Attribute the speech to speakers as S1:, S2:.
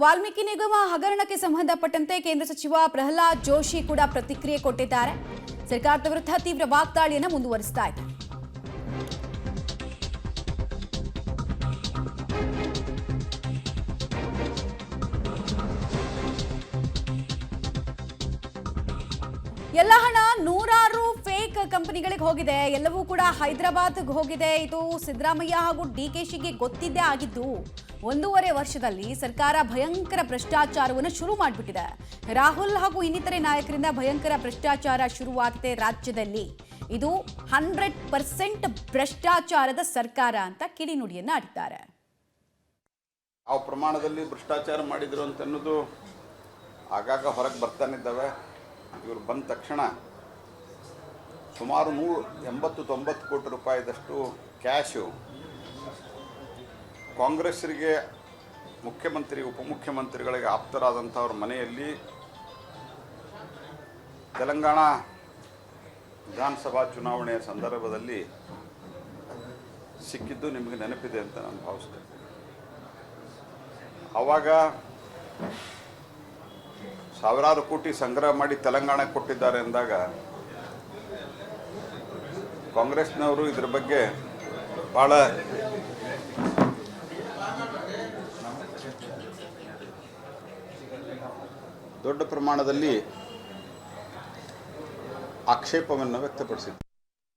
S1: ವಾಲ್ಮೀಕಿ ನಿಗಮ ಹಗರಣಕ್ಕೆ ಸಂಬಂಧಪಟ್ಟಂತೆ ಕೇಂದ್ರ ಸಚಿವ ಪ್ರಹ್ಲಾದ್ ಜೋಶಿ ಕೂಡ ಪ್ರತಿಕ್ರಿಯೆ ಕೊಟ್ಟಿದ್ದಾರೆ. ಸರ್ಕಾರದ ವಿರುದ್ಧ ತೀವ್ರ ವಾಗ್ದಾಳಿಯನ್ನು ಮುಂದುವರಿಸ್ತಾ ಇದ್ದಾರೆ. ಎಲ್ಲ ಹಣ ನೂರಾರು ಫೇಕ್ ಕಂಪನಿಗಳಿಗೆ ಹೋಗಿದೆ. ಎಲ್ಲವೂ ಕೂಡ ಹೈದರಾಬಾದ್ಗೆ ಹೋಗಿದೆ. ಇದು ಸಿದ್ದರಾಮಯ್ಯ ಹಾಗೂ ಡಿಕೆಶಿಗೆ ಗೊತ್ತಿದ್ದೇ ಆಗಿದ್ದು 1.5 ವರ್ಷದಲ್ಲಿ ಸರ್ಕಾರ ಭಯಂಕರ ಭ್ರಷ್ಟಾಚಾರವನ್ನು ಶುರು ಮಾಡಿಬಿಟ್ಟಿದೆ. ರಾಹುಲ್ ಹಾಗೂ ಇನ್ನಿತರೆ ನಾಯಕರಿಂದ ಭಯಂಕರ ಭ್ರಷ್ಟಾಚಾರ ಶುರುವಾಗಿದೆ ರಾಜ್ಯದಲ್ಲಿ. ಇದು 100% ಭ್ರಷ್ಟಾಚಾರದ ಸರ್ಕಾರ ಅಂತ ಕಿಡಿನುಡಿಯನ್ನ ಆಡಿದ್ದಾರೆ.
S2: ಯಾವ ಪ್ರಮಾಣದಲ್ಲಿ ಭ್ರಷ್ಟಾಚಾರ ಮಾಡಿದ್ರು ಅಂತ ಅನ್ನೋದು ಆಗಾಗ ಹೊರಗೆ ಬರ್ತಾನಿದ್ದಾವೆ. ಇವರು ಬಂದ ತಕ್ಷಣ ಸುಮಾರು 180-90 ಕೋಟಿ ರೂಪಾಯಿದಷ್ಟು ಕ್ಯಾಶು ಕಾಂಗ್ರೆಸ್ಸರಿಗೆ ಮುಖ್ಯಮಂತ್ರಿ ಉಪಮುಖ್ಯಮಂತ್ರಿಗಳಿಗೆ ಆಪ್ತರಾದಂಥವ್ರ ಮನೆಯಲ್ಲಿ ತೆಲಂಗಾಣ ವಿಧಾನಸಭಾ ಚುನಾವಣೆಯ ಸಂದರ್ಭದಲ್ಲಿ ಸಿಕ್ಕಿದ್ದು ನಿಮಗೆ ನೆನಪಿದೆ ಅಂತ ನಾನು ಭಾವಿಸ್ತೇನೆ. ಆವಾಗ ಸಾವಿರಾರು ಕೋಟಿ ಸಂಗ್ರಹ ಮಾಡಿ ತೆಲಂಗಾಣಕ್ಕೆ ಕೊಟ್ಟಿದ್ದಾರೆ ಅಂದಾಗ ಕಾಂಗ್ರೆಸ್ನವರು ಇದರ ಬಗ್ಗೆ ಭಾಳ ದೊಡ್ಡ ಪ್ರಮಾಣದಲ್ಲಿ ಆಕ್ಷೇಪವನ್ನು ವ್ಯಕ್ತಪಡಿಸಿದರು.